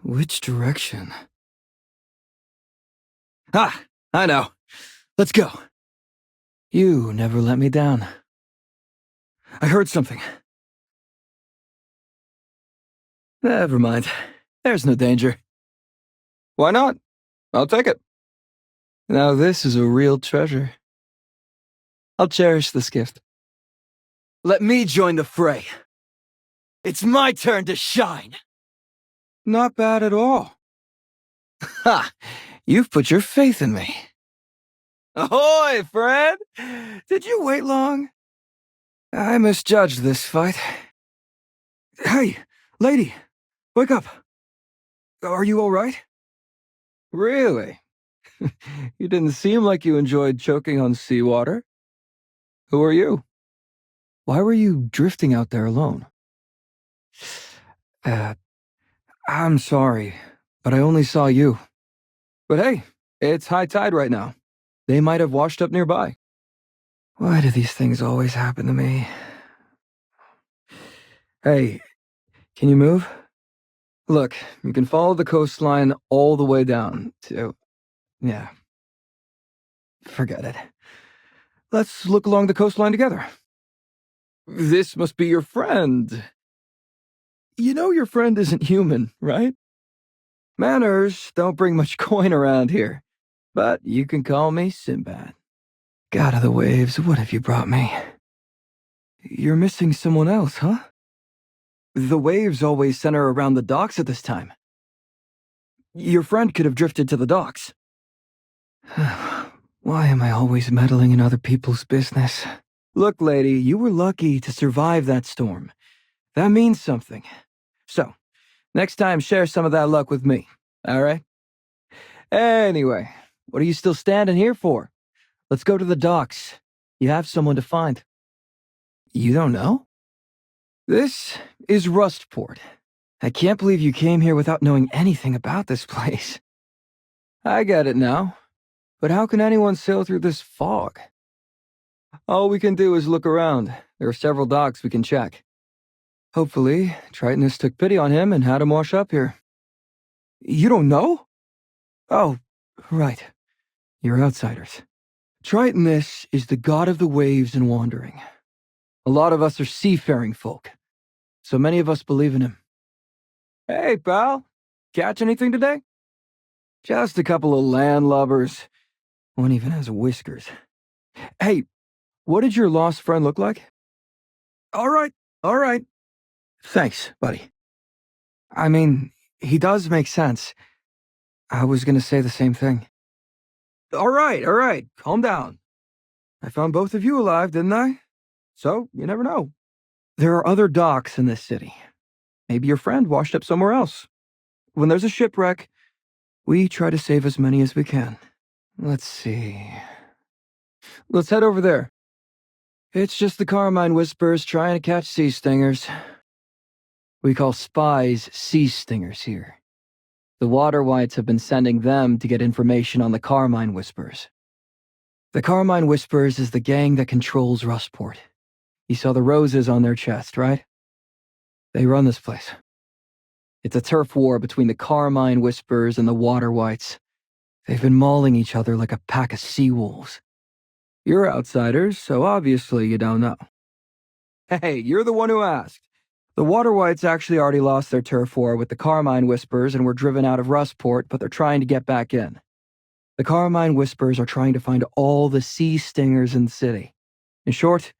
Which direction? Ah, I know. Let's go. You never let me down. I heard something. Never mind. There's no danger. Why not? I'll take it. Now this is a real treasure. I'll cherish this gift. Let me join the fray. It's my turn to shine. Not bad at all. Ha! You've put your faith in me. Ahoy, friend! Did you wait long? I misjudged this fight. Hey, lady, wake up. Are you all right? Really? You didn't seem like you enjoyed choking on seawater. Who are you? Why were you drifting out there alone? I'm sorry, but I only saw you. But hey, it's high tide right now. They might have washed up nearby. Why do these things always happen to me? Hey, can you move? Look, you can follow the coastline all the way down to... Yeah. Forget it. Let's look along the coastline together. This must be your friend. You know your friend isn't human, right? Manners don't bring much coin around here, but you can call me Sinbad. God of the waves, what have you brought me? You're missing someone else, huh? The waves always center around the docks at this time. Your friend could have drifted to the docks. Why am I always meddling in other people's business? Look, lady, you were lucky to survive that storm. That means something. So, next time share some of that luck with me, alright? Anyway, what are you still standing here for? Let's go to the docks. You have someone to find. You don't know? This is Rustport. I can't believe you came here without knowing anything about this place. I get it now. But how can anyone sail through this fog? All we can do is look around. There are several docks we can check. Hopefully, Tritonus took pity on him and had him wash up here. You don't know? Oh, right. You're outsiders. Tritonus is the god of the waves and wandering. A lot of us are seafaring folk, so many of us believe in him. Hey, pal. Catch anything today? Just a couple of landlubbers. One even has whiskers. Hey, what did your lost friend look like? All right. Thanks, buddy. I mean, he does make sense. I was gonna say the same thing. All right. Calm down. I found both of you alive, didn't I? So, you never know. There are other docks in this city. Maybe your friend washed up somewhere else. When there's a shipwreck, we try to save as many as we can. Let's see. Let's head over there. It's just the Carmine Whispers trying to catch sea stingers. We call spies sea stingers here. The Water Whites have been sending them to get information on the Carmine Whispers. The Carmine Whispers is the gang that controls Rustport. You saw the roses on their chest, right? They run this place. It's a turf war between the Carmine Whispers and the Water Whites. They've been mauling each other like a pack of sea wolves. You're outsiders, so obviously you don't know. Hey, you're the one who asked. The Water Whites actually already lost their turf war with the Carmine Whispers and were driven out of Rustport, but they're trying to get back in. The Carmine Whispers are trying to find all the sea stingers in the city. In short,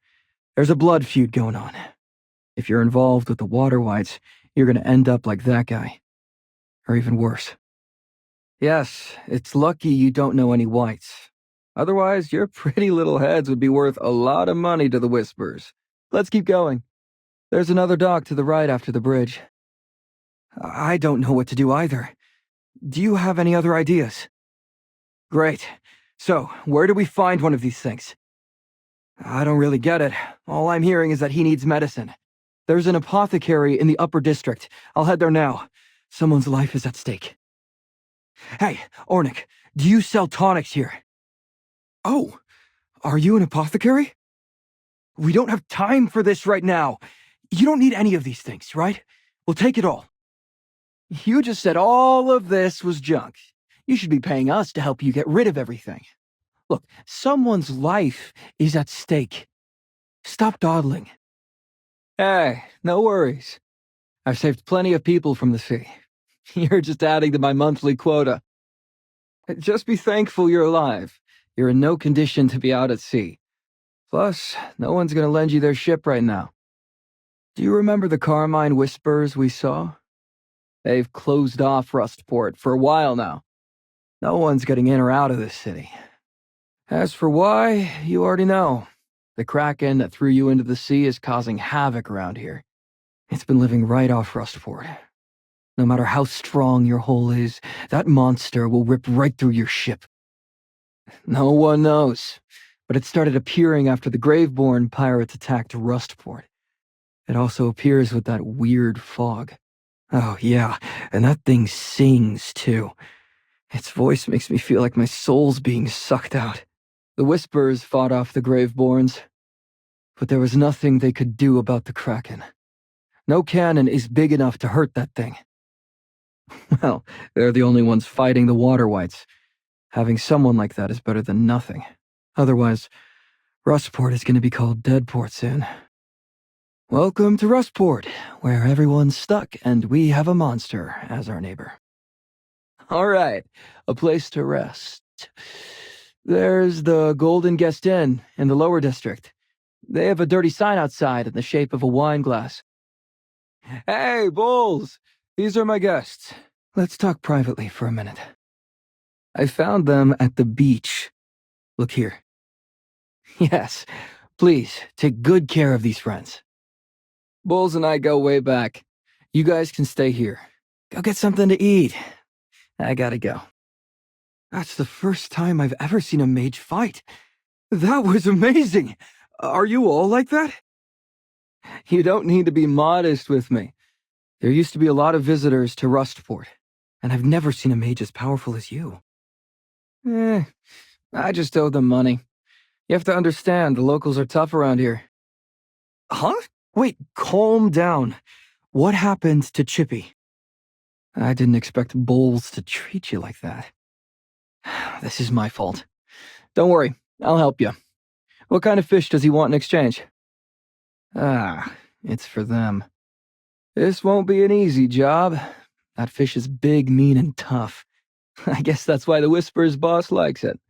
there's a blood feud going on. If you're involved with the Water Whites, you're gonna end up like that guy. Or even worse. Yes, it's lucky you don't know any Whites. Otherwise, your pretty little heads would be worth a lot of money to the Whispers. Let's keep going. There's another dock to the right after the bridge. I don't know what to do either. Do you have any other ideas? Great. So, where do we find one of these things? I don't really get it. All I'm hearing is that he needs medicine. There's an apothecary in the upper district. I'll head there now. Someone's life is at stake. Hey, Ornick, do you sell tonics here? Oh, are you an apothecary? We don't have time for this right now. You don't need any of these things, right? We'll take it all. You just said all of this was junk. You should be paying us to help you get rid of everything. Look, someone's life is at stake. Stop dawdling. Hey, no worries. I've saved plenty of people from the sea. You're just adding to my monthly quota. Just be thankful you're alive. You're in no condition to be out at sea. Plus, no one's gonna lend you their ship right now. Do you remember the Carmine Whispers we saw? They've closed off Rustport for a while now. No one's getting in or out of this city. As for why, you already know. The Kraken that threw you into the sea is causing havoc around here. It's been living right off Rustport. No matter how strong your hull is, that monster will rip right through your ship. No one knows, but it started appearing after the Graveborn pirates attacked Rustport. It also appears with that weird fog. Oh yeah, and that thing sings too. Its voice makes me feel like my soul's being sucked out. The Whispers fought off the Graveborns, but there was nothing they could do about the Kraken. No cannon is big enough to hurt that thing. Well, they're the only ones fighting the Water Wights. Having someone like that is better than nothing. Otherwise, Rustport is going to be called Deadport soon. Welcome to Rustport, where everyone's stuck and we have a monster as our neighbor. All right, a place to rest. There's the Golden Guest Inn in the lower district. They have a dirty sign outside in the shape of a wine glass. Hey, Bulls! These are my guests. Let's talk privately for a minute. I found them at the beach. Look here. Yes, please, take good care of these friends. Bulls and I go way back. You guys can stay here. Go get something to eat. I gotta go. That's the first time I've ever seen a mage fight. That was amazing! Are you all like that? You don't need to be modest with me. There used to be a lot of visitors to Rustport, and I've never seen a mage as powerful as you. I just owe them money. You have to understand, the locals are tough around here. Huh? Wait, calm down. What happened to Chippy? I didn't expect Bowles to treat you like that. This is my fault. Don't worry, I'll help you. What kind of fish does he want in exchange? It's for them. This won't be an easy job. That fish is big, mean, and tough. I guess that's why the Whisper's boss likes it.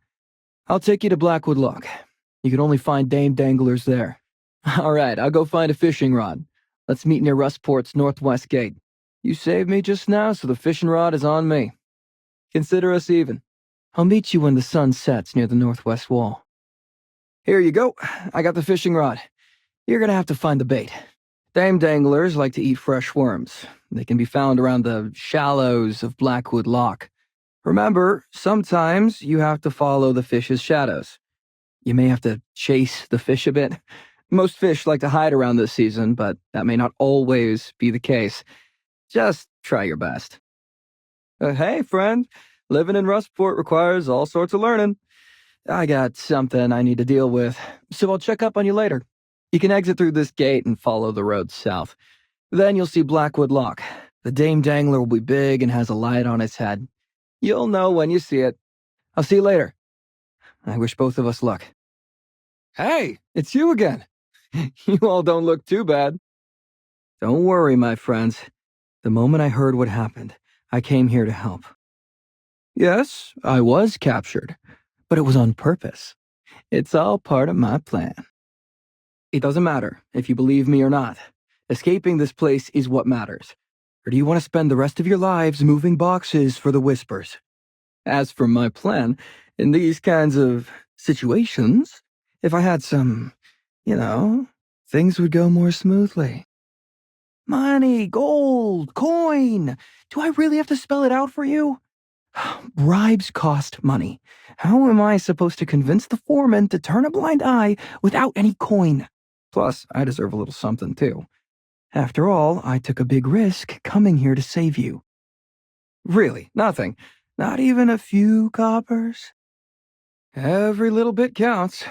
I'll take you to Blackwood Lock. You can only find Dame Danglers there. All right, I'll go find a fishing rod. Let's meet near Rustport's northwest gate. You saved me just now, so the fishing rod is on me. Consider us even. I'll meet you when the sun sets near the northwest wall. Here you go. I got the fishing rod. You're gonna have to find the bait. Dame Danglers like to eat fresh worms. They can be found around the shallows of Blackwood Lock. Remember, sometimes you have to follow the fish's shadows. You may have to chase the fish a bit. Most fish like to hide around this season, but that may not always be the case. Just try your best. Hey, friend. Living in Rustport requires all sorts of learning. I got something I need to deal with, so I'll check up on you later. You can exit through this gate and follow the road south. Then you'll see Blackwood Lock. The Dame Dangler will be big and has a light on its head. You'll know when you see it. I'll see you later. I wish both of us luck. Hey, it's you again. You all don't look too bad. Don't worry, my friends. The moment I heard what happened, I came here to help. Yes, I was captured, but it was on purpose. It's all part of my plan. It doesn't matter if you believe me or not. Escaping this place is what matters. Or do you want to spend the rest of your lives moving boxes for the Whispers? As for my plan, in these kinds of situations, if I had some, things would go more smoothly. Money, gold, coin. Do I really have to spell it out for you? Bribes cost money. How am I supposed to convince the foreman to turn a blind eye without any coin? Plus, I deserve a little something, too. After all, I took a big risk coming here to save you. Really, nothing. Not even a few coppers? Every little bit counts.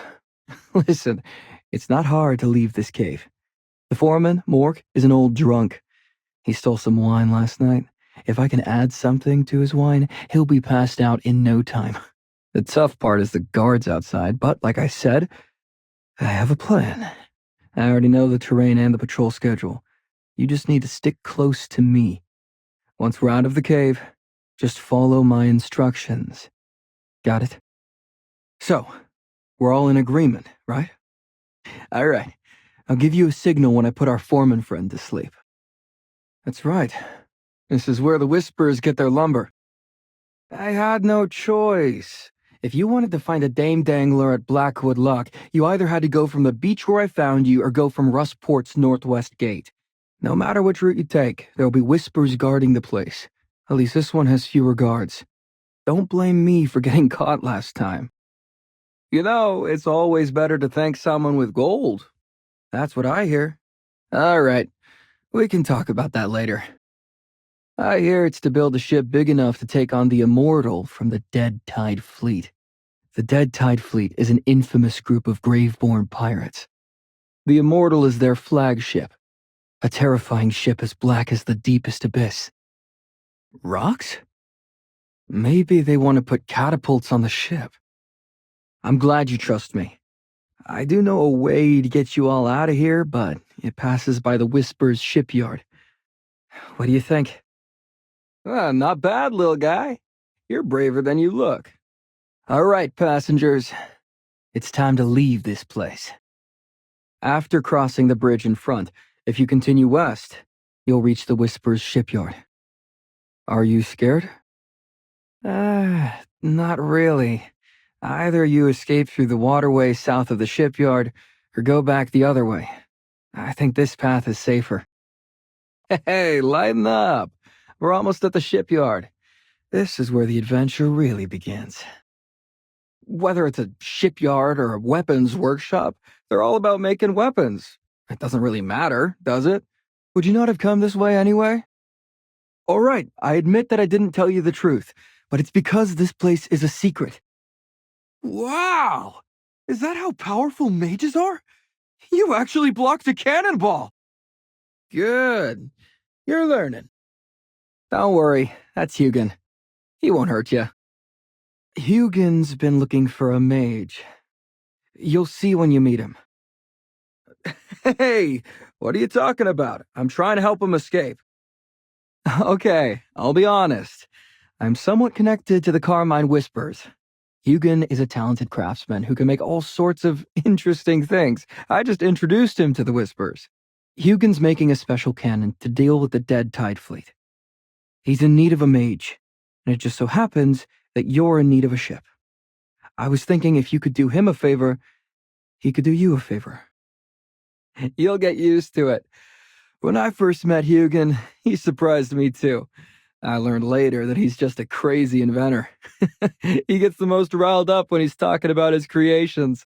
Listen, it's not hard to leave this cave. The foreman, Mork, is an old drunk. He stole some wine last night. If I can add something to his wine, he'll be passed out in no time. The tough part is the guards outside, but like I said, I have a plan. I already know the terrain and the patrol schedule. You just need to stick close to me. Once we're out of the cave, just follow my instructions. Got it? So, we're all in agreement, right? All right. I'll give you a signal when I put our foreman friend to sleep. That's right. This is where the Whisperers get their lumber. I had no choice. If you wanted to find a dame dangler at Blackwood Lock, you either had to go from the beach where I found you or go from Rustport's northwest gate. No matter which route you take, there'll be Whispers guarding the place. At least this one has fewer guards. Don't blame me for getting caught last time. You know, it's always better to thank someone with gold. That's what I hear. All right, we can talk about that later. I hear it's to build a ship big enough to take on the Immortal from the Dead Tide Fleet. The Dead Tide Fleet is an infamous group of Graveborn pirates. The Immortal is their flagship, a terrifying ship as black as the deepest abyss. Rocks? Maybe they want to put catapults on the ship. I'm glad you trust me. I do know a way to get you all out of here, but it passes by the Whisper's shipyard. What do you think? Not bad, little guy. You're braver than you look. All right, passengers. It's time to leave this place. After crossing the bridge in front, if you continue west, you'll reach the Whisper's shipyard. Are you scared? Not really. Either you escape through the waterway south of the shipyard, or go back the other way. I think this path is safer. Hey, lighten up. We're almost at the shipyard. This is where the adventure really begins. Whether it's a shipyard or a weapons workshop, they're all about making weapons. It doesn't really matter, does it? Would you not have come this way anyway? All right, I admit that I didn't tell you the truth, but it's because this place is a secret. Wow! Is that how powerful mages are? You actually blocked a cannonball! Good. You're learning. Don't worry, that's Regan. He won't hurt you. Regan's been looking for a mage. You'll see when you meet him. Hey, what are you talking about? I'm trying to help him escape. Okay, I'll be honest. I'm somewhat connected to the Carmine Whispers. Regan is a talented craftsman who can make all sorts of interesting things. I just introduced him to the Whispers. Regan's making a special cannon to deal with the Dead Tide Fleet. He's in need of a mage, and it just so happens that you're in need of a ship. I was thinking if you could do him a favor, he could do you a favor. You'll get used to it. When I first met Regan, he surprised me too. I learned later that he's just a crazy inventor. He gets the most riled up when he's talking about his creations.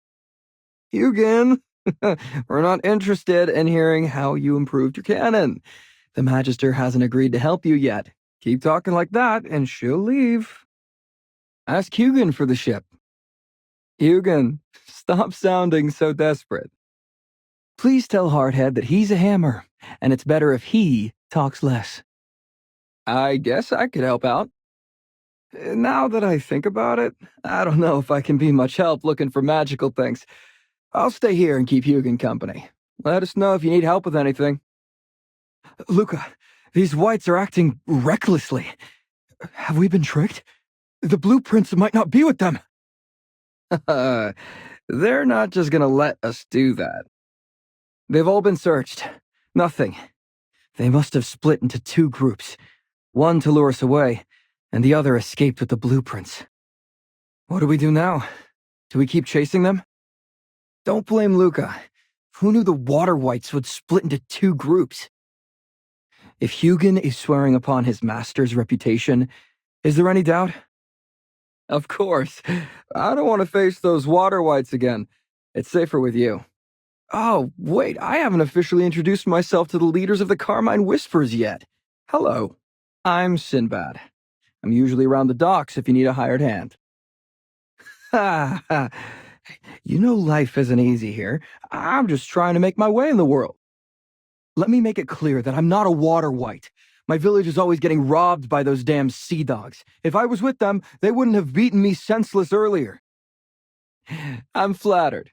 Regan, we're not interested in hearing how you improved your cannon. The Magister hasn't agreed to help you yet. Keep talking like that, and she'll leave. Ask Regan for the ship. Regan, stop sounding so desperate. Please tell Hardhead that he's a hammer, and it's better if he talks less. I guess I could help out. Now that I think about it, I don't know if I can be much help looking for magical things. I'll stay here and keep Regan company. Let us know if you need help with anything. Luca, these whites are acting recklessly. Have we been tricked? The blueprints might not be with them. They're not just gonna let us do that. They've all been searched. Nothing. They must have split into two groups. One to lure us away, and the other escaped with the blueprints. What do we do now? Do we keep chasing them? Don't blame Luca. Who knew the water whites would split into two groups? If Regan is swearing upon his master's reputation, is there any doubt? Of course. I don't want to face those water whites again. It's safer with you. Oh, wait, I haven't officially introduced myself to the leaders of the Carmine Whispers yet. Hello, I'm Sinbad. I'm usually around the docks if you need a hired hand. Ha ha. You know life isn't easy here. I'm just trying to make my way in the world. Let me make it clear that I'm not a water white. My village is always getting robbed by those damn sea dogs. If I was with them, they wouldn't have beaten me senseless earlier. I'm flattered.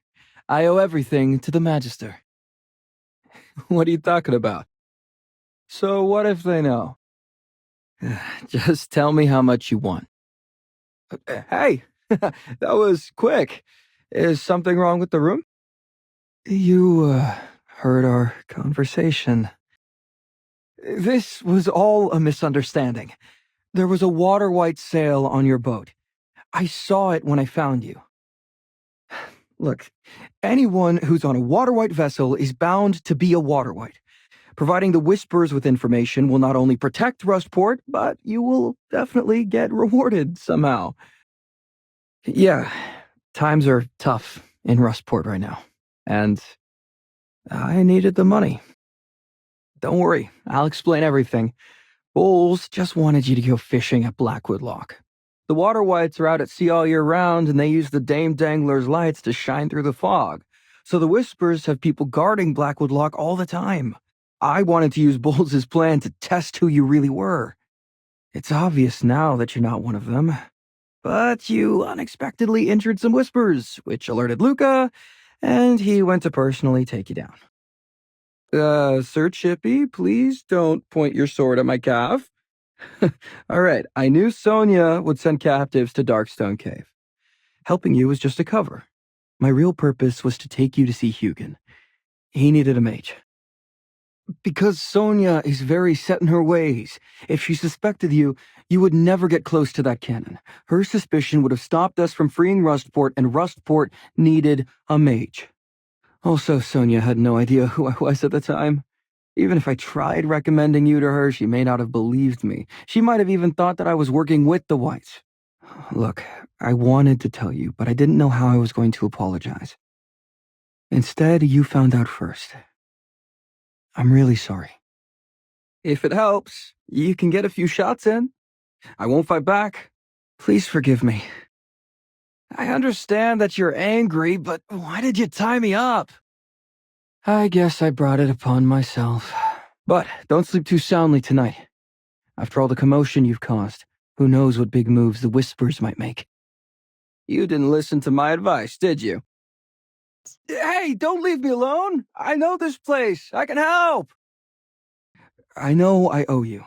I owe everything to the Magister. What are you talking about? So what if they know? Just tell me how much you want. Hey, that was quick. Is something wrong with the room? You, heard our conversation. This was all a misunderstanding. There was a water white sail on your boat. I saw it when I found you. Look, anyone who's on a water white vessel is bound to be a water white. Providing the Whispers with information will not only protect Rustport, but you will definitely get rewarded somehow. Yeah, times are tough in Rustport right now, and I needed the money. Don't worry, I'll explain everything. Bowles just wanted you to go fishing at Blackwood Lock. The water whites are out at sea all year round, and they use the Dame Dangler's lights to shine through the fog. So the Whispers have people guarding Blackwood Lock all the time. I wanted to use Bowles' plan to test who you really were. It's obvious now that you're not one of them. But you unexpectedly injured some Whispers, which alerted Luca, and he went to personally take you down. Sir Chippy, please don't point your sword at my calf. All right, I knew Sonia would send captives to Darkstone Cave. Helping you was just a cover. My real purpose was to take you to see Hugin. He needed a mage. Because Sonia is very set in her ways. If she suspected you, you would never get close to that cannon. Her suspicion would have stopped us from freeing Rustport, and Rustport needed a mage. Also, Sonia had no idea who I was at the time. Even if I tried recommending you to her, she may not have believed me. She might have even thought that I was working with the Whites. Look, I wanted to tell you, but I didn't know how I was going to apologize. Instead, you found out first. I'm really sorry. If it helps, you can get a few shots in. I won't fight back. Please forgive me. I understand that you're angry, but why did you tie me up? I guess I brought it upon myself. But don't sleep too soundly tonight. After all the commotion you've caused, who knows what big moves the Whispers might make. You didn't listen to my advice, did you? Hey, don't leave me alone! I know this place! I can help! I know I owe you,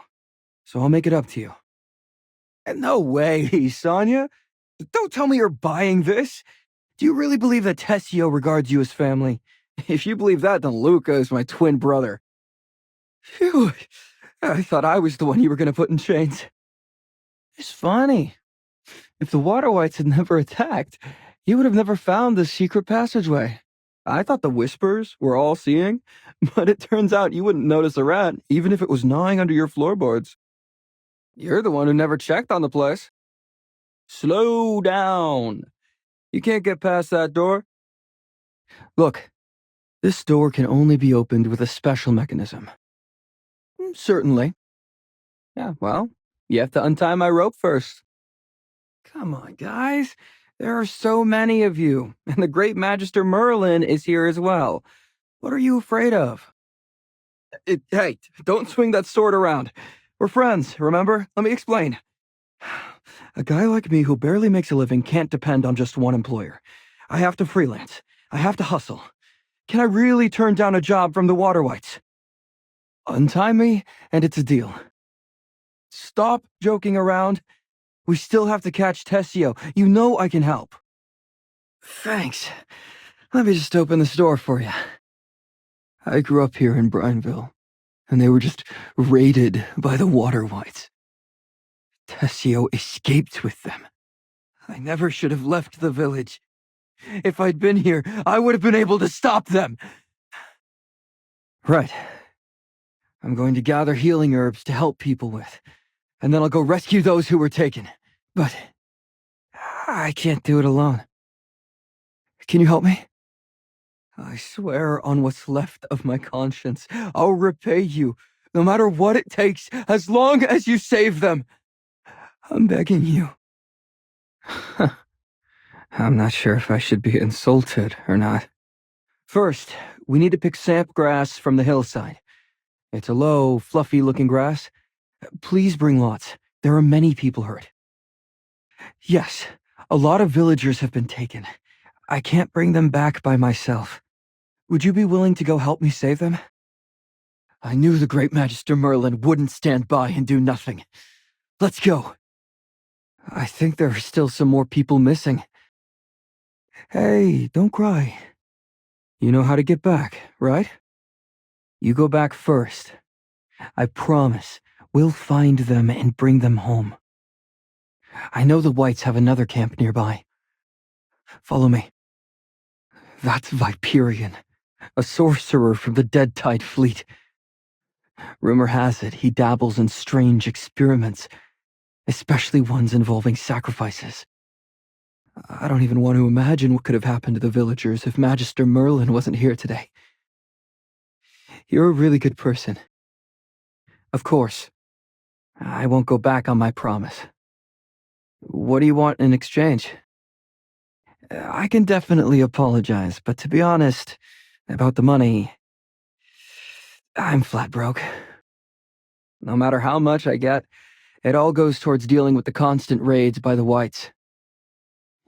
so I'll make it up to you. No way, Sonia! Don't tell me you're buying this! Do you really believe that Tessio regards you as family? If you believe that, then Luca is my twin brother. Phew, I thought I was the one you were going to put in chains. It's funny. If the Water Whites had never attacked, you would have never found this secret passageway. I thought the Whispers were all-seeing, but it turns out you wouldn't notice a rat, even if it was gnawing under your floorboards. You're the one who never checked on the place. Slow down. You can't get past that door. Look, this door can only be opened with a special mechanism. Certainly. Yeah, well, you have to untie my rope first. Come on, guys. There are so many of you, and the great Magister Merlin is here as well. What are you afraid of? Hey, don't swing that sword around. We're friends, remember? Let me explain. A guy like me who barely makes a living can't depend on just one employer. I have to freelance. I have to hustle. Can I really turn down a job from the Water Whites? Untie me, and it's a deal. Stop joking around. We still have to catch Tessio. You know I can help. Thanks. Let me just open this door for you. I grew up here in Bryonville, and they were just raided by the Water Whites. Tessio escaped with them. I never should have left the village. If I'd been here, I would have been able to stop them. Right. I'm going to gather healing herbs to help people with, and then I'll go rescue those who were taken. But I can't do it alone. Can you help me? I swear on what's left of my conscience, I'll repay you, no matter what it takes, as long as you save them. I'm begging you. I'm not sure if I should be insulted or not. First, we need to pick samp grass from the hillside. It's a low, fluffy-looking grass. Please bring lots. There are many people hurt. Yes, a lot of villagers have been taken. I can't bring them back by myself. Would you be willing to go help me save them? I knew the great Magister Merlin wouldn't stand by and do nothing. Let's go. I think there are still some more people missing. Hey, don't cry. You know how to get back, right? You go back first. I promise, we'll find them and bring them home. I know the Whites have another camp nearby. Follow me. That's Viperion, a sorcerer from the Dead Tide fleet. Rumor has it he dabbles in strange experiments, especially ones involving sacrifices. I don't even want to imagine what could have happened to the villagers if Magister Merlin wasn't here today. You're a really good person. Of course. I won't go back on my promise. What do you want in exchange? I can definitely apologize, but to be honest, about the money, I'm flat broke. No matter how much I get, it all goes towards dealing with the constant raids by the Whites.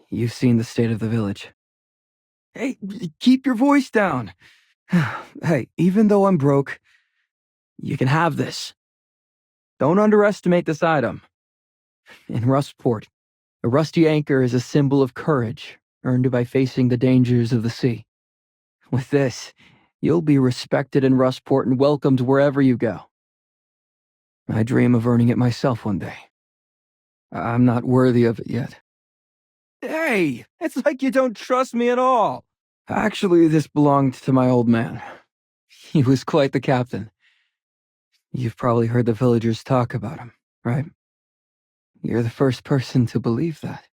You've seen the state of the village. Hey, keep your voice down. Hey, even though I'm broke, you can have this. Don't underestimate this item. In Rustport, a rusty anchor is a symbol of courage, earned by facing the dangers of the sea. With this, you'll be respected in Rustport and welcomed wherever you go. I dream of earning it myself one day. I'm not worthy of it yet. Hey, it's like you don't trust me at all. Actually, this belonged to my old man. He was quite the captain. You've probably heard the villagers talk about him, right? You're the first person to believe that.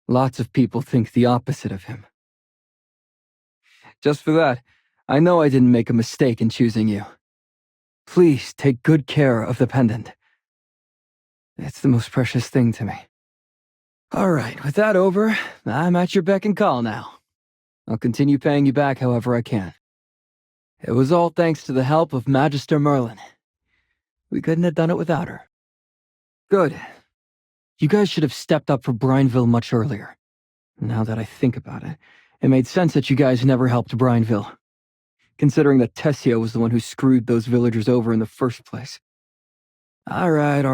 Lots of people think the opposite of him. Just for that, I know I didn't make a mistake in choosing you. Please take good care of the pendant. It's the most precious thing to me. All right, with that over, I'm at your beck and call now. I'll continue paying you back however I can. It was all thanks to the help of Magister Merlin. We couldn't have done it without her. Good. You guys should have stepped up for Bryonville much earlier. Now that I think about it, it made sense that you guys never helped Bryonville, considering that Tessio was the one who screwed those villagers over in the first place. All right.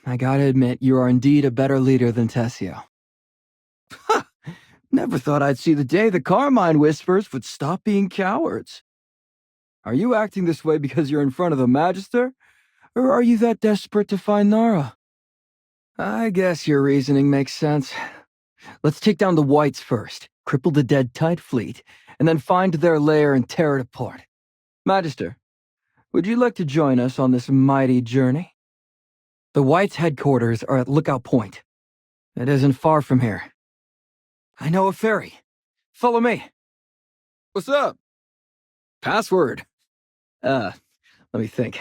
I gotta admit, you are indeed a better leader than Tessio. Ha! Never thought I'd see the day the Carmine Whispers would stop being cowards. Are you acting this way because you're in front of the Magister? Or are you that desperate to find Nara? I guess your reasoning makes sense. Let's take down the Whites first, cripple the Dead Tide fleet, and then find their lair and tear it apart. Magister, would you like to join us on this mighty journey? The Whites' headquarters are at Lookout Point. It isn't far from here. I know a ferry. Follow me. What's up? Password. Let me think.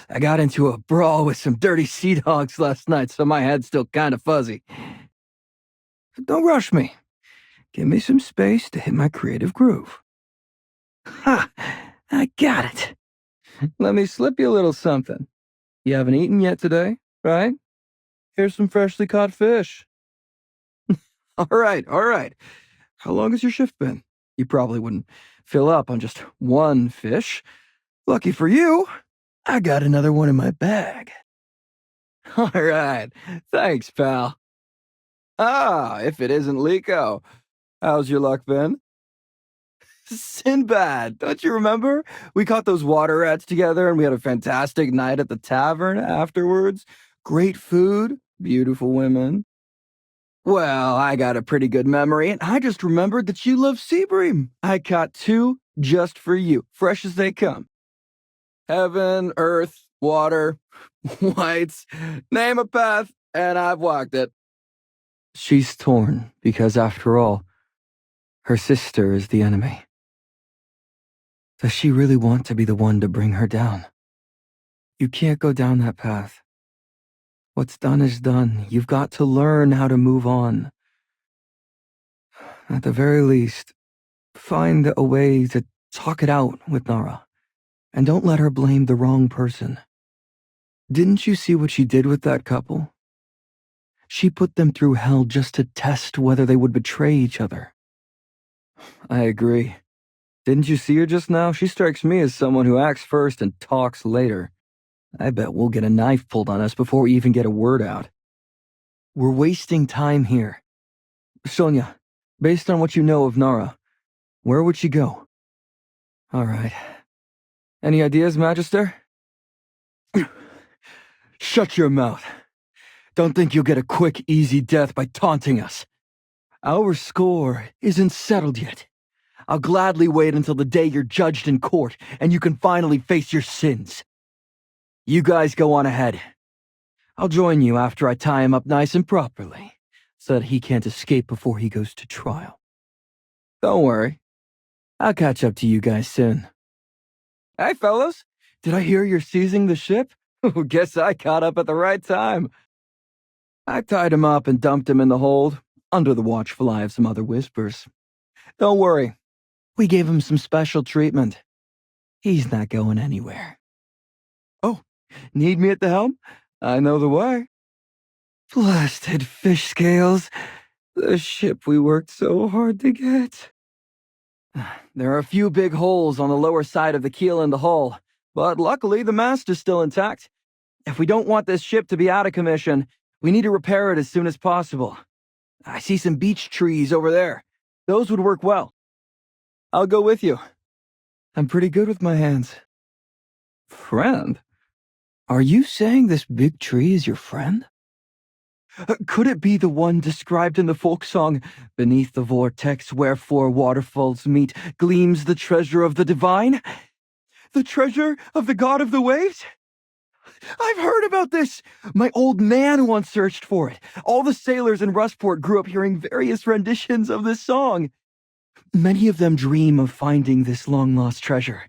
I got into a brawl with some dirty sea dogs last night, so my head's still kinda fuzzy. Don't rush me. Give me some space to hit my creative groove. Ha! I got it. Let me slip you a little something. You haven't eaten yet today, right? Here's some freshly caught fish. All right. How long has your shift been? You probably wouldn't fill up on just one fish. Lucky for you, I got another one in my bag. All right. Thanks, pal. If it isn't Liko. How's your luck been? Sinbad, don't you remember? We caught those water rats together and we had a fantastic night at the tavern afterwards. Great food, beautiful women. Well, I got a pretty good memory, and I just remembered that you love sea bream. I caught two just for you, fresh as they come. Heaven, earth, water, whites, name a path, and I've walked it. She's torn, because after all, her sister is the enemy. Does she really want to be the one to bring her down? You can't go down that path. What's done is done. You've got to learn how to move on. At the very least, find a way to talk it out with Nara, and don't let her blame the wrong person. Didn't you see what she did with that couple? She put them through hell just to test whether they would betray each other. I agree. Didn't you see her just now? She strikes me as someone who acts first and talks later. I bet we'll get a knife pulled on us before we even get a word out. We're wasting time here. Sonia, based on what you know of Nara, where would she go? All right. Any ideas, Magister? Shut your mouth. Don't think you'll get a quick, easy death by taunting us. Our score isn't settled yet. I'll gladly wait until the day you're judged in court and you can finally face your sins. You guys go on ahead. I'll join you after I tie him up nice and properly, so that he can't escape before he goes to trial. Don't worry. I'll catch up to you guys soon. Hey, fellas. Did I hear you're seizing the ship? Guess I caught up at the right time. I tied him up and dumped him in the hold, under the watchful eye of some other whispers. Don't worry. We gave him some special treatment. He's not going anywhere. Oh, need me at the helm? I know the way. Blasted fish scales. The ship we worked so hard to get. There are a few big holes on the lower side of the keel and the hull, but luckily the mast is still intact. If we don't want this ship to be out of commission, we need to repair it as soon as possible. I see some beech trees over there. Those would work well. I'll go with you. I'm pretty good with my hands. Friend? Are you saying this big tree is your friend? Could it be the one described in the folk song, "Beneath the vortex where four waterfalls meet, gleams the treasure of the divine"? The treasure of the god of the waves? I've heard about this! My old man once searched for it. All the sailors in Rustport grew up hearing various renditions of this song. Many of them dream of finding this long-lost treasure.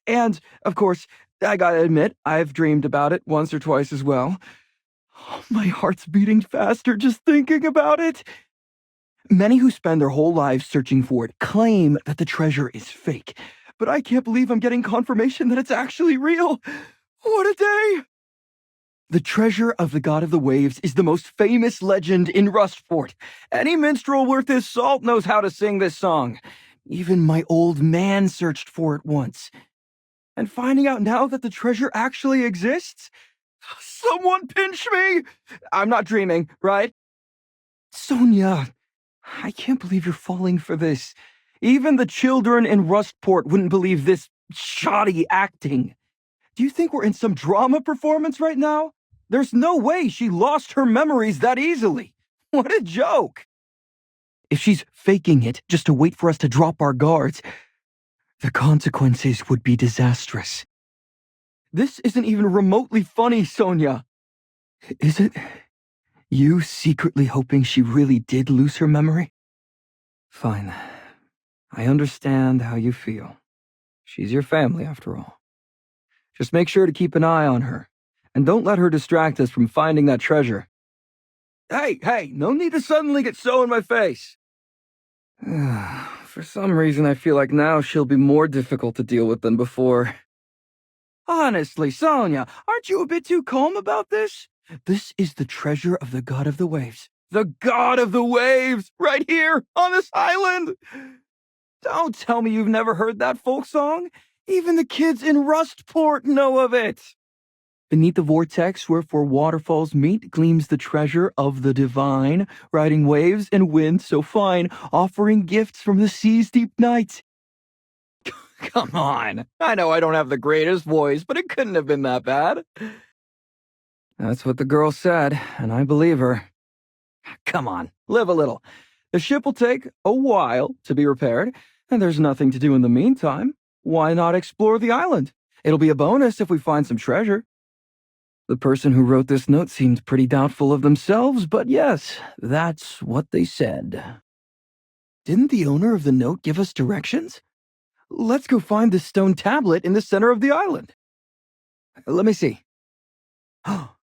And, of course, I gotta admit, I've dreamed about it once or twice as well. Oh, my heart's beating faster just thinking about it. Many who spend their whole lives searching for it claim that the treasure is fake, but I can't believe I'm getting confirmation that it's actually real. What a day! The treasure of the god of the waves is the most famous legend in Rustport. Any minstrel worth his salt knows how to sing this song. Even my old man searched for it once. And finding out now that the treasure actually exists? Someone pinch me! I'm not dreaming, right? Sonia, I can't believe you're falling for this. Even the children in Rustport wouldn't believe this shoddy acting. Do you think we're in some drama performance right now? There's no way she lost her memories that easily. What a joke! If she's faking it just to wait for us to drop our guards, the consequences would be disastrous. This isn't even remotely funny, Sonia. Is it you secretly hoping she really did lose her memory? Fine. I understand how you feel. She's your family, after all. Just make sure to keep an eye on her, and don't let her distract us from finding that treasure. Hey, no need to suddenly get so in my face. For some reason, I feel like now she'll be more difficult to deal with than before. Honestly, Sonia, aren't you a bit too calm about this? This is the treasure of the god of the waves. The god of the waves! Right here, on this island! Don't tell me you've never heard that folk song. Even the kids in Rustport know of it. Beneath the vortex where four waterfalls meet gleams the treasure of the divine, riding waves and wind so fine, offering gifts from the sea's deep night. Come on. I know I don't have the greatest voice, but it couldn't have been that bad. That's what the girl said, and I believe her. Come on, live a little. The ship will take a while to be repaired, and there's nothing to do in the meantime. Why not explore the island? It'll be a bonus if we find some treasure. The person who wrote this note seemed pretty doubtful of themselves, but yes, that's what they said. Didn't the owner of the note give us directions? Let's go find this stone tablet in the center of the island. Let me see. Oh,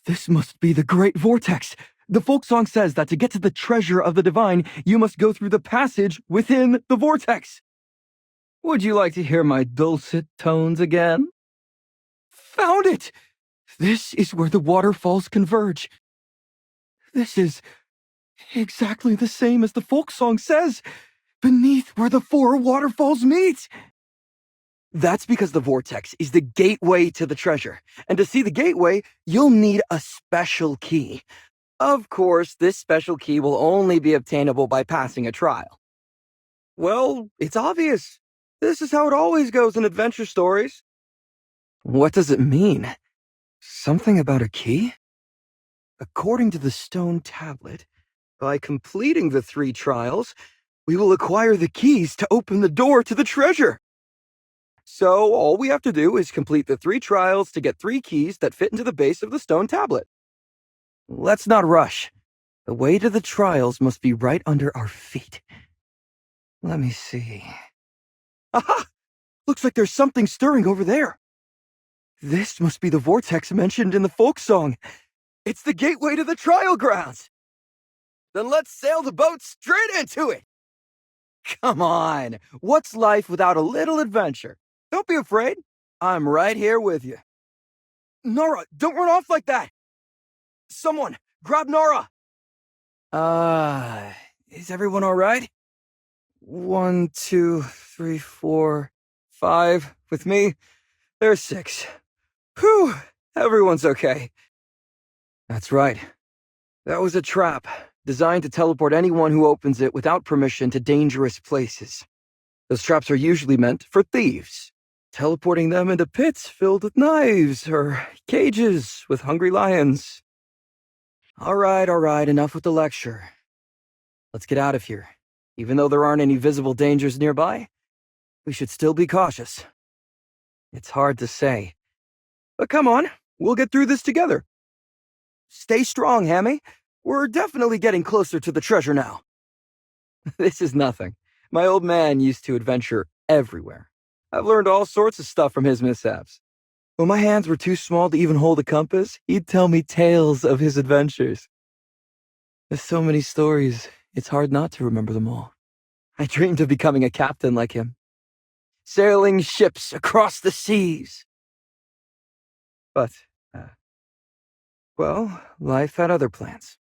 this must be the Great Vortex. The folk song says that to get to the treasure of the divine, you must go through the passage within the vortex. Would you like to hear my dulcet tones again? Found it! This is where the waterfalls converge. This is exactly the same as the folk song says. Beneath where the four waterfalls meet. That's because the vortex is the gateway to the treasure. And to see the gateway, you'll need a special key. Of course, this special key will only be obtainable by passing a trial. Well, it's obvious. This is how it always goes in adventure stories. What does it mean? Something about a key? According to the stone tablet, by completing the 3 trials, we will acquire the keys to open the door to the treasure. So all we have to do is complete the 3 trials to get 3 keys that fit into the base of the stone tablet. Let's not rush. The way to the trials must be right under our feet. Let me see. Aha! Looks like there's something stirring over there. This must be the vortex mentioned in the folk song. It's the gateway to the trial grounds. Then let's sail the boat straight into it. Come on, what's life without a little adventure? Don't be afraid. I'm right here with you. Nora, don't run off like that. Someone, grab Nora. Is everyone all right? 1, 2, 3, 4, 5. With me, there's 6. Whew, everyone's okay. That's right. That was a trap, designed to teleport anyone who opens it without permission to dangerous places. Those traps are usually meant for thieves, teleporting them into pits filled with knives or cages with hungry lions. All right, enough with the lecture. Let's get out of here. Even though there aren't any visible dangers nearby, we should still be cautious. It's hard to say. But come on, we'll get through this together. Stay strong, Hammy. We're definitely getting closer to the treasure now. This is nothing. My old man used to adventure everywhere. I've learned all sorts of stuff from his mishaps. When my hands were too small to even hold a compass, he'd tell me tales of his adventures. There's so many stories, it's hard not to remember them all. I dreamed of becoming a captain like him, sailing ships across the seas. But, well, life had other plans.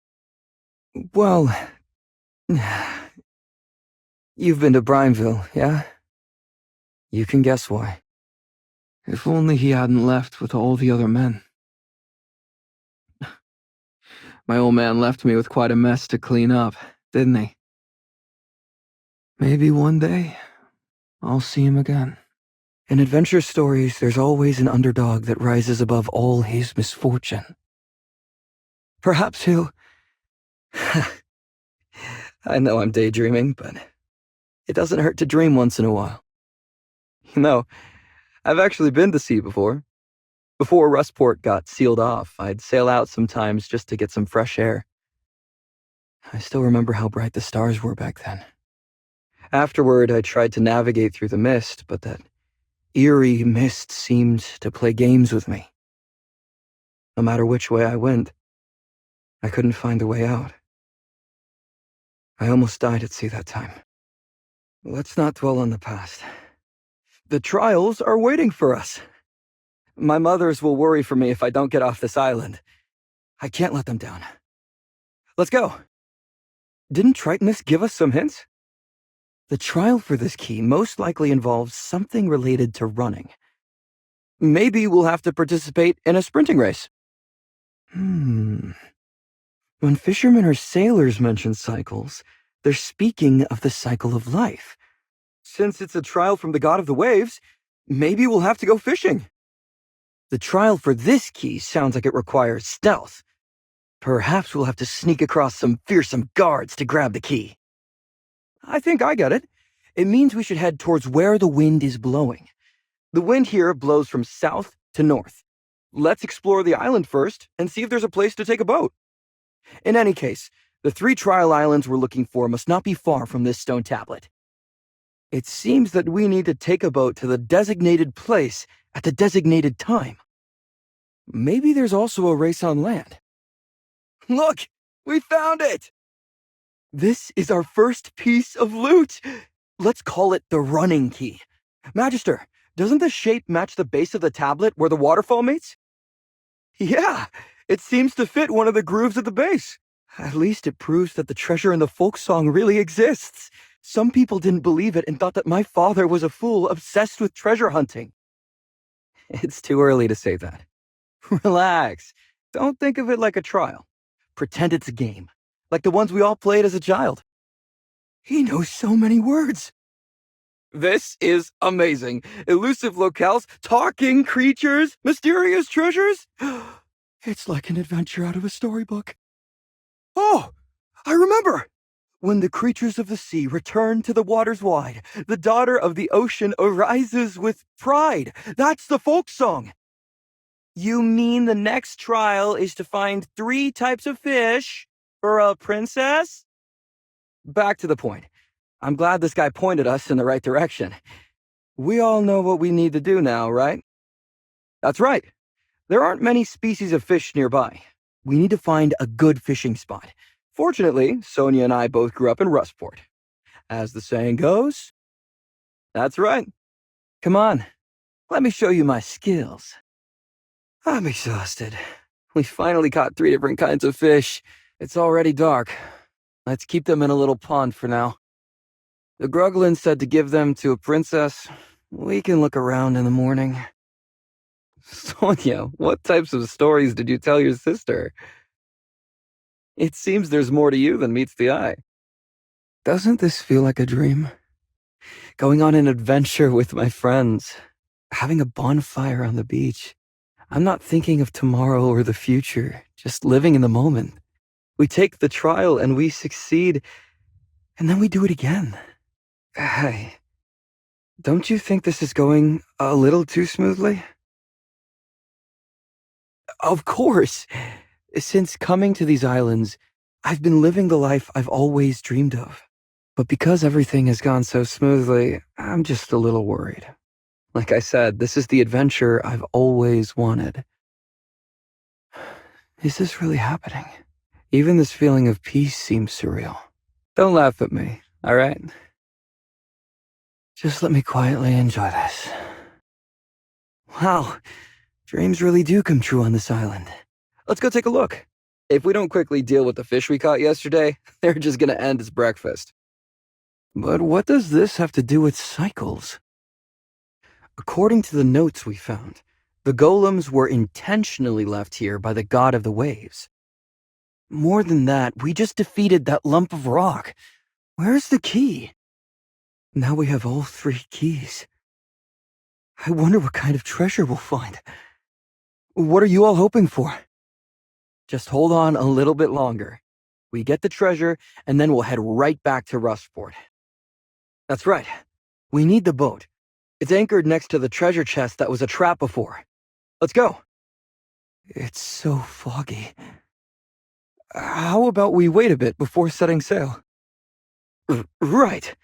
Well, you've been to Bryonville, yeah? You can guess why. If only he hadn't left with all the other men. My old man left me with quite a mess to clean up, didn't he? Maybe one day, I'll see him again. In adventure stories, there's always an underdog that rises above all his misfortune. Perhaps he'll... I know I'm daydreaming, but it doesn't hurt to dream once in a while. You know, I've actually been to sea before. Before Rustport got sealed off, I'd sail out sometimes just to get some fresh air. I still remember how bright the stars were back then. Afterward, I tried to navigate through the mist, but that eerie mist seemed to play games with me. No matter which way I went, I couldn't find a way out. I almost died at sea that time. Let's not dwell on the past. The trials are waiting for us. My mothers will worry for me if I don't get off this island. I can't let them down. Let's go. Didn't Tritonus give us some hints? The trial for this key most likely involves something related to running. Maybe we'll have to participate in a sprinting race. When fishermen or sailors mention cycles, they're speaking of the cycle of life. Since it's a trial from the god of the waves, maybe we'll have to go fishing. The trial for this key sounds like it requires stealth. Perhaps we'll have to sneak across some fearsome guards to grab the key. I think I get it. It means we should head towards where the wind is blowing. The wind here blows from south to north. Let's explore the island first and see if there's a place to take a boat. In any case, the 3 trial islands we're looking for must not be far from this stone tablet. It seems that we need to take a boat to the designated place at the designated time. Maybe there's also a race on land. Look, we found it! This is our first piece of loot. Let's call it the running key. Magister, doesn't the shape match the base of the tablet where the waterfall meets? Yeah, it seems to fit one of the grooves at the base. At least it proves that the treasure in the folk song really exists. Some people didn't believe it and thought that my father was a fool obsessed with treasure hunting. It's too early to say that. Relax. Don't think of it like a trial. Pretend it's a game, like the ones we all played as a child. He knows so many words. This is amazing. Elusive locales, talking creatures, mysterious treasures. It's like an adventure out of a storybook. Oh, I remember! When the creatures of the sea return to the waters wide, the daughter of the ocean arises with pride. That's the folk song. You mean the next trial is to find 3 types of fish for a princess? Back to the point. I'm glad this guy pointed us in the right direction. We all know what we need to do now, right? That's right. There aren't many species of fish nearby. We need to find a good fishing spot. Fortunately, Sonia and I both grew up in Rustport. As the saying goes, that's right. Come on, let me show you my skills. I'm exhausted. We finally caught 3 different kinds of fish. It's already dark. Let's keep them in a little pond for now. The Gruglin said to give them to a princess. We can look around in the morning. Sonia, what types of stories did you tell your sister? It seems there's more to you than meets the eye. Doesn't this feel like a dream? Going on an adventure with my friends, having a bonfire on the beach. I'm not thinking of tomorrow or the future, just living in the moment. We take the trial and we succeed, and then we do it again. Hey, don't you think this is going a little too smoothly? Of course. Since coming to these islands, I've been living the life I've always dreamed of. But because everything has gone so smoothly, I'm just a little worried. Like I said, this is the adventure I've always wanted. Is this really happening? Even this feeling of peace seems surreal. Don't laugh at me, all right? Just let me quietly enjoy this. Wow, dreams really do come true on this island. Let's go take a look. If we don't quickly deal with the fish we caught yesterday, they're just gonna end as breakfast. But what does this have to do with cycles? According to the notes we found, the golems were intentionally left here by the god of the waves. More than that, we just defeated that lump of rock. Where's the key? Now we have all 3 keys. I wonder what kind of treasure we'll find. What are you all hoping for? Just hold on a little bit longer. We get the treasure, and then we'll head right back to Rustport. That's right. We need the boat. It's anchored next to the treasure chest that was a trap before. Let's go. It's so foggy. How about we wait a bit before setting sail? Right.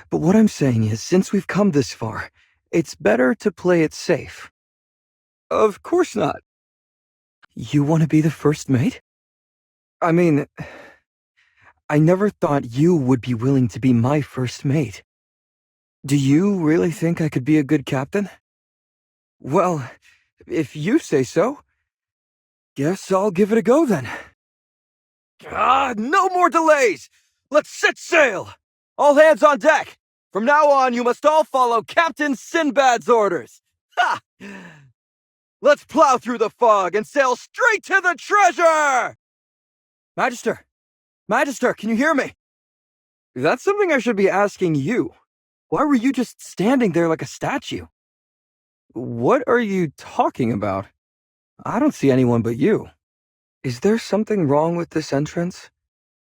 But what I'm saying is, since we've come this far, it's better to play it safe. Of course not. You want to be the first mate? I mean, I never thought you would be willing to be my first mate. Do you really think I could be a good captain? Well, if you say so, guess I'll give it a go then. No more delays! Let's set sail! All hands on deck! From now on, you must all follow Captain Sinbad's orders! Ha! Let's plow through the fog and sail straight to the treasure! Magister! Magister, can you hear me? That's something I should be asking you. Why were you just standing there like a statue? What are you talking about? I don't see anyone but you. Is there something wrong with this entrance?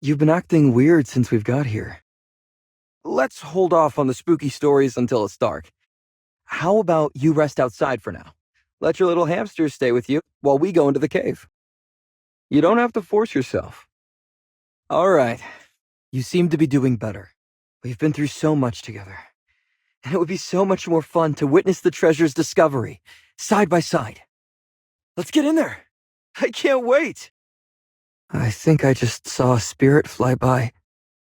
You've been acting weird since we've got here. Let's hold off on the spooky stories until it's dark. How about you rest outside for now? Let your little hamsters stay with you while we go into the cave. You don't have to force yourself. All right. You seem to be doing better. We've been through so much together. And it would be so much more fun to witness the treasure's discovery, side by side. Let's get in there. I can't wait. I think I just saw a spirit fly by,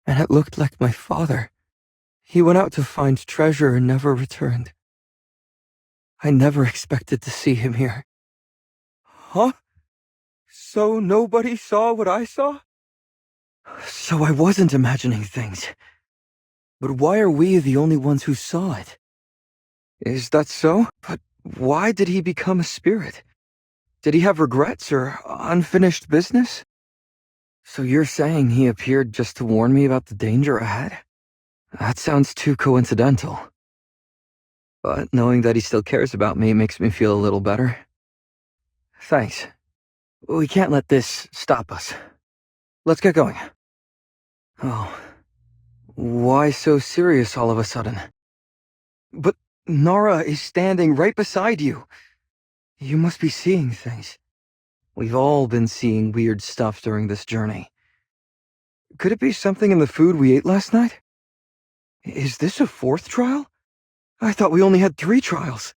and it looked like my father. He went out to find treasure and never returned. I never expected to see him here. Huh? So nobody saw what I saw? So I wasn't imagining things. But why are we the only ones who saw it? Is that so? But why did he become a spirit? Did he have regrets or unfinished business? So you're saying he appeared just to warn me about the danger ahead? That sounds too coincidental. But knowing that he still cares about me makes me feel a little better. Thanks. We can't let this stop us. Let's get going. Oh. Why so serious all of a sudden? But Nora is standing right beside you. You must be seeing things. We've all been seeing weird stuff during this journey. Could it be something in the food we ate last night? Is this a 4th trial? I thought we only had 3 trials.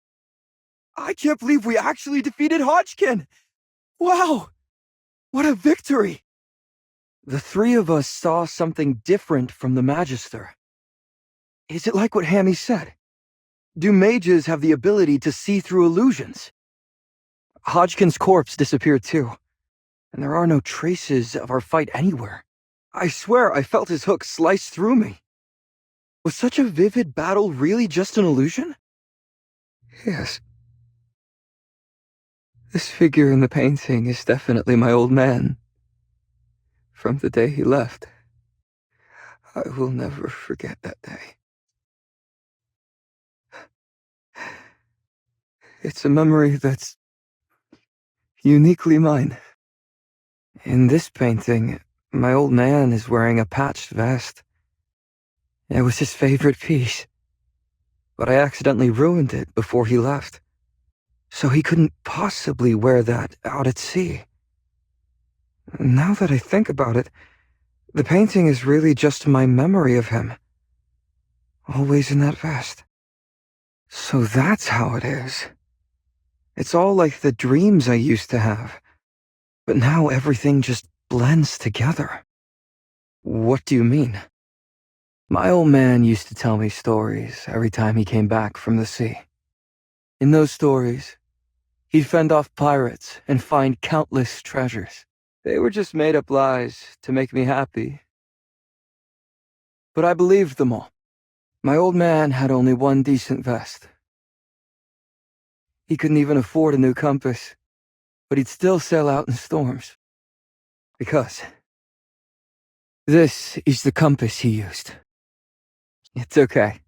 I can't believe we actually defeated Hodgkin! Wow! What a victory! The 3 of us saw something different from the Magister. Is it like what Hammy said? Do mages have the ability to see through illusions? Hodgkin's corpse disappeared too, and there are no traces of our fight anywhere. I swear I felt his hook slice through me. Was such a vivid battle really just an illusion? Yes. This figure in the painting is definitely my old man. From the day he left. I will never forget that day. It's a memory that's uniquely mine. In this painting, my old man is wearing a patched vest. It was his favorite piece, but I accidentally ruined it before he left. So he couldn't possibly wear that out at sea. Now that I think about it, the painting is really just my memory of him. Always in that vest. So that's how it is. It's all like the dreams I used to have. But now everything just blends together. What do you mean? My old man used to tell me stories every time he came back from the sea. In those stories, he'd fend off pirates and find countless treasures. They were just made-up lies to make me happy. But I believed them all. My old man had only one decent vest. He couldn't even afford a new compass, but he'd still sail out in storms. Because this is the compass he used. It's okay.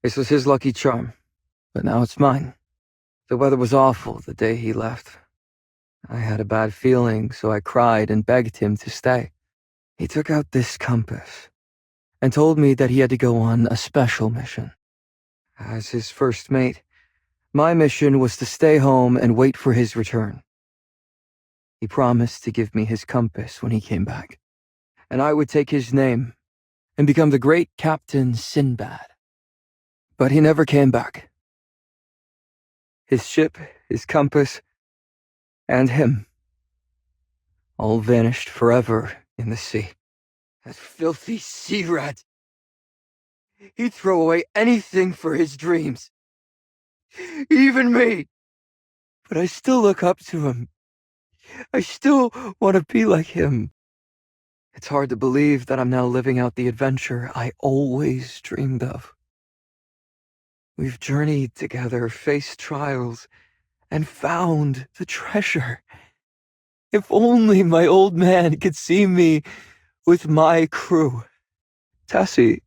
This was his lucky charm, but now it's mine. The weather was awful the day he left. I had a bad feeling, so I cried and begged him to stay. He took out this compass and told me that he had to go on a special mission. As his first mate, my mission was to stay home and wait for his return. He promised to give me his compass when he came back, and I would take his name and become the great Captain Sinbad. But he never came back. His ship, his compass, and him all vanished forever in the sea. That filthy sea rat. He'd throw away anything for his dreams. Even me. But I still look up to him. I still want to be like him. It's hard to believe that I'm now living out the adventure I always dreamed of. We've journeyed together, faced trials, and found the treasure. If only my old man could see me with my crew. Tassie,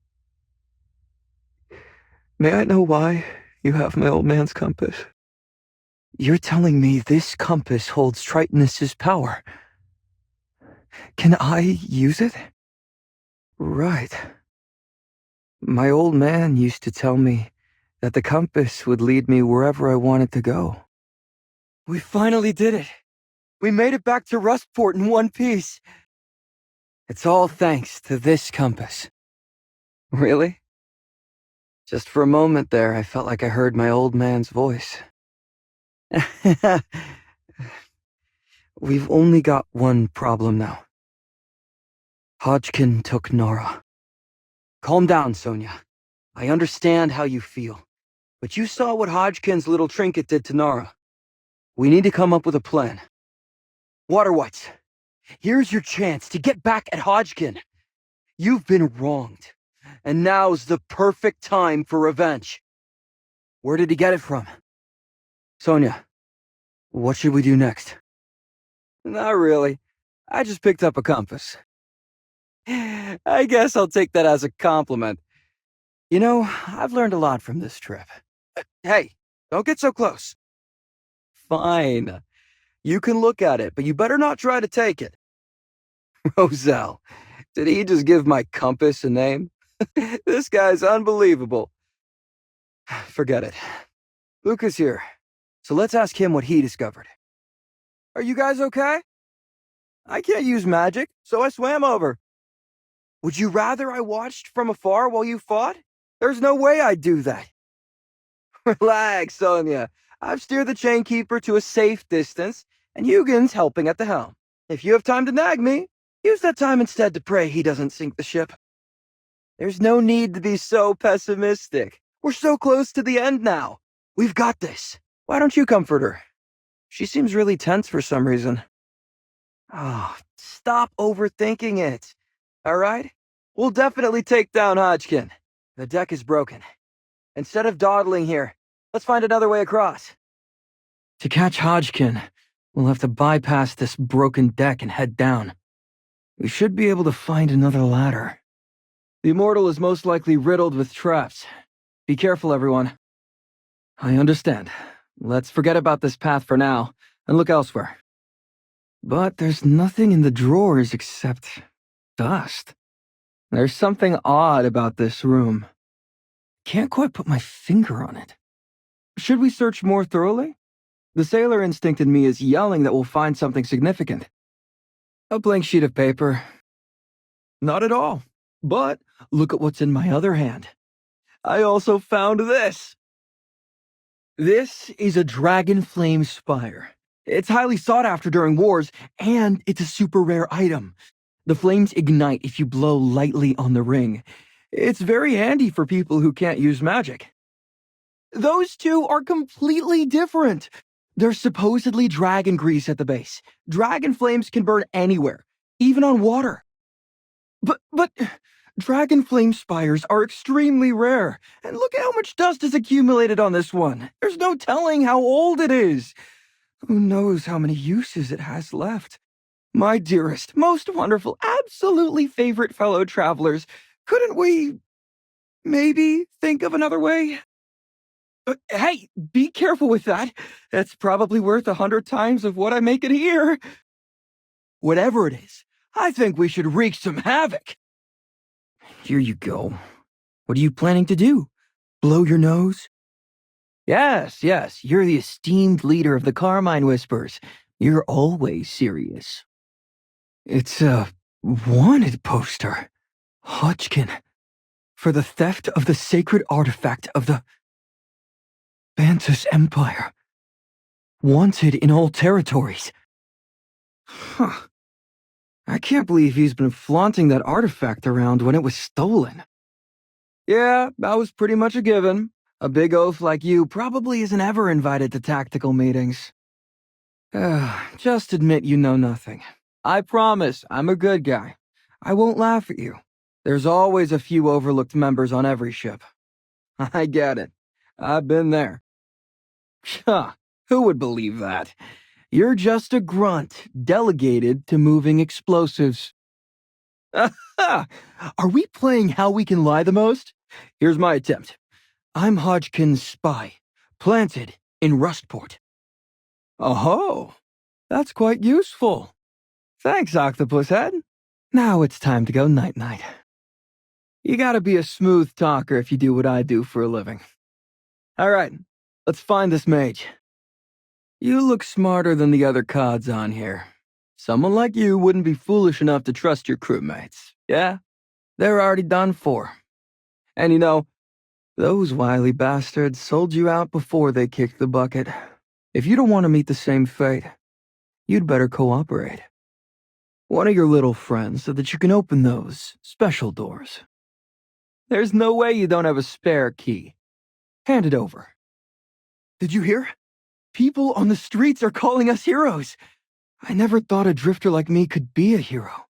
may I know why you have my old man's compass? You're telling me this compass holds Tritonus's power. Can I use it? Right. My old man used to tell me that the compass would lead me wherever I wanted to go. We finally did it. We made it back to Rustport in one piece. It's all thanks to this compass. Really? Just for a moment there, I felt like I heard my old man's voice. We've only got one problem now. Hodgkin took Nora. Calm down, Sonia. I understand how you feel. But you saw what Hodgkin's little trinket did to Nora. We need to come up with a plan. Waterwhites, here's your chance to get back at Hodgkin. You've been wronged, and now's the perfect time for revenge. Where did he get it from? Sonia, what should we do next? Not really. I just picked up a compass. I guess I'll take that as a compliment. You know, I've learned a lot from this trip. Hey, don't get so close. Fine. You can look at it, but you better not try to take it. Roselle, did he just give my compass a name? This guy's unbelievable. Forget it. Luca's here, so let's ask him what he discovered. Are you guys okay? I can't use magic, so I swam over. Would you rather I watched from afar while you fought? There's no way I'd do that. Relax, Sonia. I've steered the Chainkeeper to a safe distance, and Hugin's helping at the helm. If you have time to nag me, use that time instead to pray he doesn't sink the ship. There's no need to be so pessimistic. We're so close to the end now. We've got this. Why don't you comfort her? She seems really tense for some reason. Oh, stop overthinking it. All right? We'll definitely take down Hodgkin. The deck is broken. Instead of dawdling here, let's find another way across. To catch Hodgkin, we'll have to bypass this broken deck and head down. We should be able to find another ladder. The Immortal is most likely riddled with traps. Be careful, everyone. I understand. Let's forget about this path for now, and look elsewhere. But there's nothing in the drawers except dust. There's something odd about this room. Can't quite put my finger on it. Should we search more thoroughly? The sailor instinct in me is yelling that we'll find something significant. A blank sheet of paper. Not at all. But look at what's in my other hand. I also found this. This is a dragon flame spire. It's highly sought after during wars, and it's a super rare item. The flames ignite if you blow lightly on the ring. It's very handy for people who can't use magic. Those two are completely different. There's supposedly dragon grease at the base. Dragon flames can burn anywhere, even on water. But dragon flame spires are extremely rare, and look at how much dust is accumulated on this one. There's no telling how old it is. Who knows how many uses it has left? My dearest, most wonderful, absolutely favorite fellow travelers, couldn't we maybe think of another way? Hey, be careful with that. That's probably worth 100 times of what I make it here. Whatever it is, I think we should wreak some havoc. Here you go. What are you planning to do? Blow your nose? Yes, you're the esteemed leader of the Carmine Whispers. You're always serious. It's a wanted poster. Hodgkin. For the theft of the sacred artifact of the Bantus Empire. Wanted in all territories. Huh. I can't believe he's been flaunting that artifact around when it was stolen. Yeah, that was pretty much a given. A big oaf like you probably isn't ever invited to tactical meetings. Just admit you know nothing. I promise, I'm a good guy. I won't laugh at you. There's always a few overlooked members on every ship. I get it. I've been there. Huh, who would believe that? You're just a grunt, delegated to moving explosives. Are we playing how we can lie the most? Here's my attempt. I'm Hodgkin's spy, planted in Rustport. Oh, that's quite useful. Thanks, Octopus Head. Now it's time to go night-night. You gotta be a smooth talker if you do what I do for a living. All right, let's find this mage. You look smarter than the other cods on here. Someone like you wouldn't be foolish enough to trust your crewmates, yeah? They're already done for. And you know, those wily bastards sold you out before they kicked the bucket. If you don't want to meet the same fate, you'd better cooperate. One of your little friends so that you can open those special doors. There's no way you don't have a spare key. Hand it over. Did you hear? People on the streets are calling us heroes. I never thought a drifter like me could be a hero.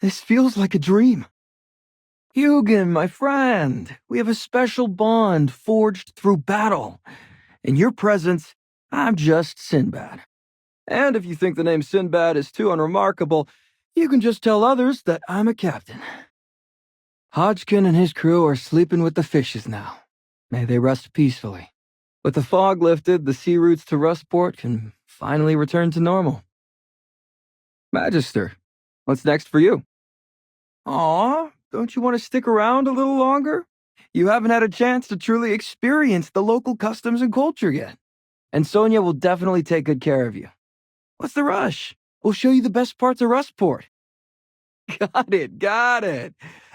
This feels like a dream. Regan, my friend, we have a special bond forged through battle. In your presence, I'm just Sinbad. And if you think the name Sinbad is too unremarkable, you can just tell others that I'm a captain. Hodgkin and his crew are sleeping with the fishes now. May they rest peacefully. With the fog lifted, the sea routes to Rustport can finally return to normal. Magister, what's next for you? Aw, don't you want to stick around a little longer? You haven't had a chance to truly experience the local customs and culture yet. And Sonia will definitely take good care of you. What's the rush? We'll show you the best parts of Rustport. Got it.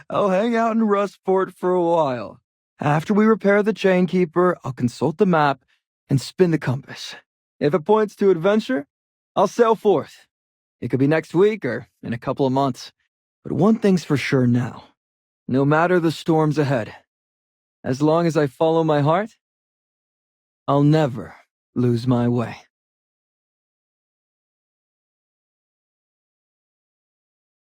I'll hang out in Rustport for a while. After we repair the Chainkeeper, I'll consult the map and spin the compass. If it points to adventure, I'll sail forth. It could be next week or in a couple of months. But one thing's for sure now. No matter the storms ahead, as long as I follow my heart, I'll never lose my way.